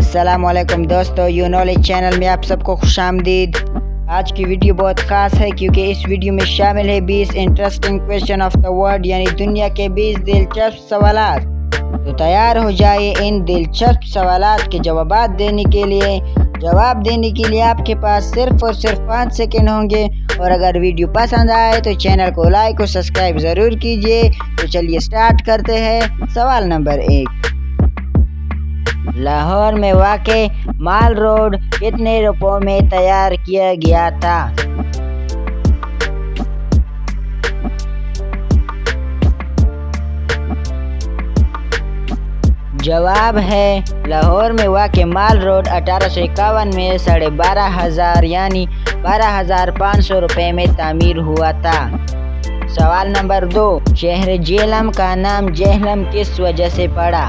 अस्सलामुअलैकुम दोस्तों, you knowledge channel में आप सबको खुशामदीद। आज की वीडियो बहुत ख़ास है क्योंकि इस वीडियो में शामिल है 20 interesting question of the world, यानी दुनिया के 20 दिलचस्प सवालात। तो तैयार हो जाइए इन दिलचस्प सवालात के जवाब देने के लिए। जवाब देने के लिए आपके पास सिर्फ और सिर्फ 5 सेकंड होंगे। और अगर वीडियो पसंद आए तो चैनल को लाइक और सब्सक्राइब ज़रूर कीजिए। तो चलिए स्टार्ट करते हैं। सवाल नंबर 1, लाहौर में वाक़े माल रोड कितने रुपयों में तैयार किया गया था? जवाब है लाहौर में वाक़े माल रोड 1851 में 12,500 यानी 12,500 रुपये में तामीर हुआ था। सवाल नंबर 2, शहर जेहलम का नाम जेहलम किस वजह से पड़ा?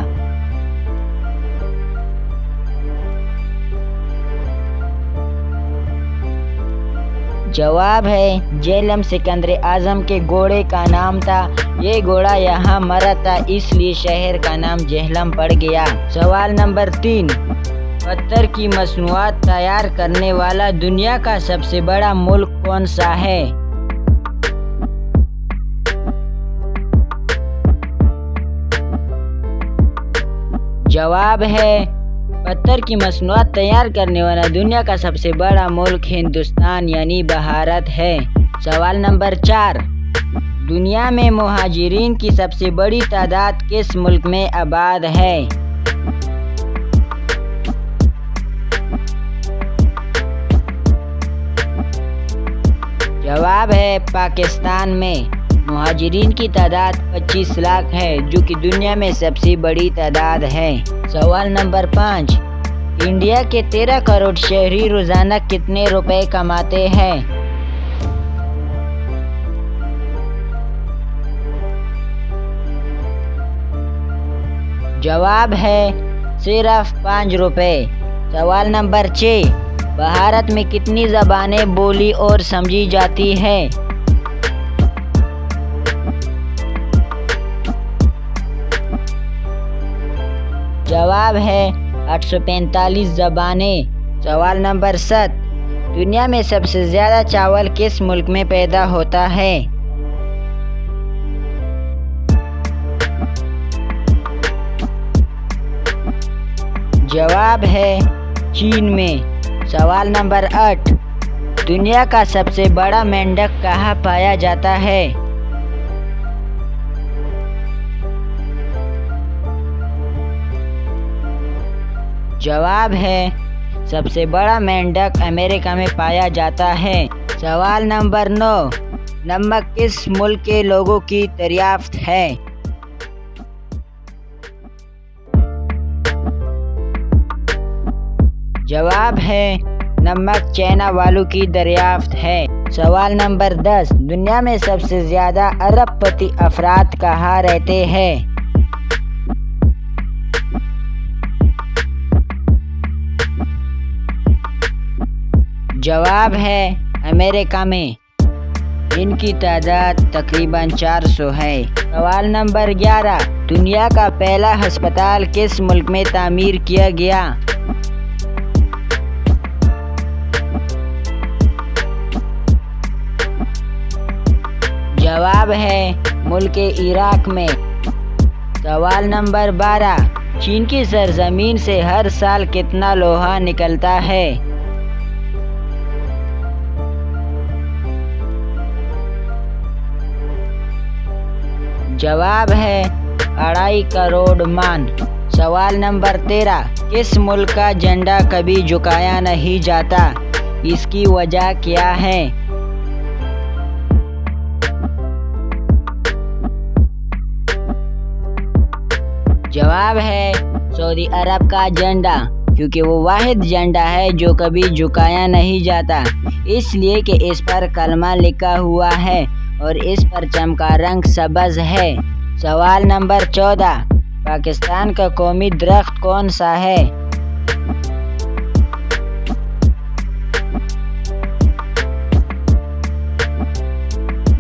जवाब है जेहलम सिकंदर आजम के घोड़े का नाम था। ये घोड़ा यहाँ मरा था, इसलिए शहर का नाम जेहलम पड़ गया। सवाल नंबर 3, पत्थर की मसनूआत तैयार करने वाला दुनिया का सबसे बड़ा मुल्क कौन सा है? जवाब है पत्थर की मसनूआत तैयार करने वाला दुनिया का सबसे बड़ा मुल्क हिंदुस्तान यानी भारत है। सवाल नंबर 4, दुनिया में मुहाजिरीन की सबसे बड़ी तादाद किस मुल्क में आबाद है? जवाब है पाकिस्तान में मुहाजिरीन की तादाद 25 लाख है, जो कि दुनिया में सबसे बड़ी तादाद है। सवाल नंबर 5, इंडिया के 13 करोड़ शहरी रोजाना कितने रुपए कमाते हैं? जवाब है सिर्फ 5 रुपए। सवाल नंबर 6, भारत में कितनी ज़बानें बोली और समझी जाती है? जवाब है 845 ज़बानें। सवाल नंबर 7, दुनिया में सबसे ज़्यादा चावल किस मुल्क में पैदा होता है? जवाब है चीन में। सवाल नंबर 8, दुनिया का सबसे बड़ा मेंढक कहाँ पाया जाता है? जवाब है सबसे बड़ा मेंढक अमेरिका में पाया जाता है। सवाल नंबर 9, नमक किस मुल्क के लोगों की दरियाफ्त है? जवाब है नमक चाइना वालों की दरियाफ्त है। सवाल नंबर 10, दुनिया में सबसे ज़्यादा अरबपति अफराद कहाँ रहते हैं? जवाब है अमेरिका में। इनकी तादाद तकरीबन 400 है। सवाल नंबर 11, दुनिया का पहला अस्पताल किस मुल्क में तामीर किया गया? जवाब है मुल्क इराक में। सवाल नंबर 12, चीन की सरजमीन से हर साल कितना लोहा निकलता है? जवाब है 2.5 करोड़ मान। सवाल नंबर 13, किस मुल्क का झंडा कभी झुकाया नहीं जाता? इसकी वजह क्या है? जवाब है सऊदी अरब का झंडा, क्योंकि वो वाहिद झंडा है जो कभी झुकाया नहीं जाता, इसलिए कि इस पर कलमा लिखा हुआ है और इस परचम का रंग सब्ज़ है। सवाल नंबर 14, पाकिस्तान का कौमी दरख्त कौन सा है?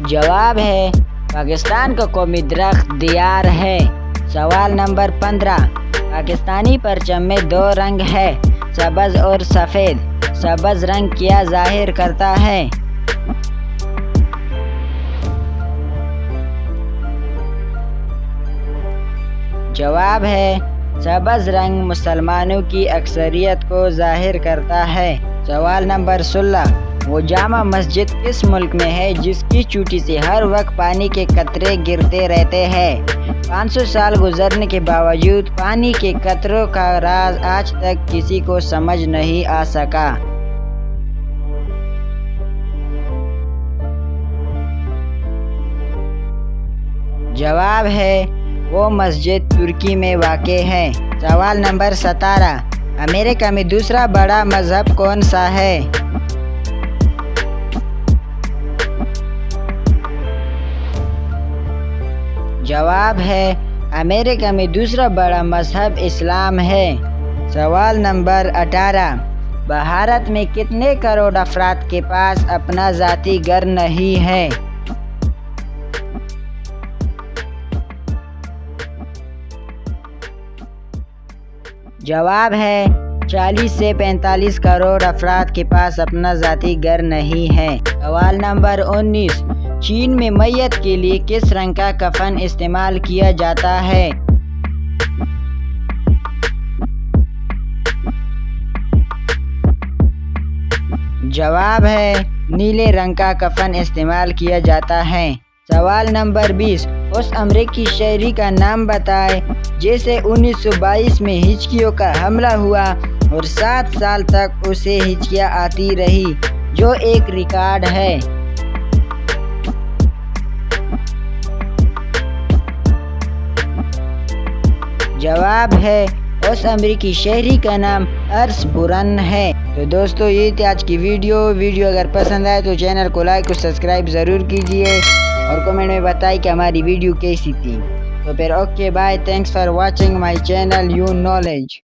जवाब है पाकिस्तान का कौमी दरख्त दियार है। सवाल नंबर 15, पाकिस्तानी परचम में दो रंग है, सब्ज और सफ़ेद। सब्ज रंग क्या ज़ाहिर करता है? जवाब है सब्ज रंग मुसलमानों की अक्सरियत को ज़ाहिर करता है। सवाल नंबर 16, वो जामा मस्जिद किस मुल्क में है जिसकी चोटी से हर वक्त पानी के कतरे गिरते रहते हैं? 500 साल गुजरने के बावजूद पानी के कतरों का राज आज तक किसी को समझ नहीं आ सका। जवाब है वो मस्जिद तुर्की में वाक़ है। सवाल नंबर 17, अमेरिका में दूसरा बड़ा मज़हब कौन सा है? जवाब है अमेरिका में दूसरा बड़ा मज़हब इस्लाम है। सवाल नंबर 18, भारत में कितने करोड़ अफराद के पास अपना ज़ाती घर नहीं है? जवाब है 40 से 45 करोड़ अफराद के पास अपना ज़ाती घर नहीं है। सवाल नंबर 19, चीन में मैयत के लिए किस रंग का कफन इस्तेमाल किया जाता है? जवाब है नीले रंग का कफन इस्तेमाल किया जाता है। सवाल नंबर 20, उस अमरीकी शहरी का नाम बताएं जिसे 1922 में हिचकियों का हमला हुआ और 7 साल तक उसे हिचकियाँ आती रही, जो एक रिकॉर्ड है। जवाब है उस अमरीकी शहरी का नाम अर्स बुरन है। तो दोस्तों ये थी आज की वीडियो अगर पसंद आए तो चैनल को लाइक और सब्सक्राइब ज़रूर कीजिए और कमेंट में बताइए कि हमारी वीडियो कैसी थी। तो फिर okay bye, thanks for watching my channel you knowledge.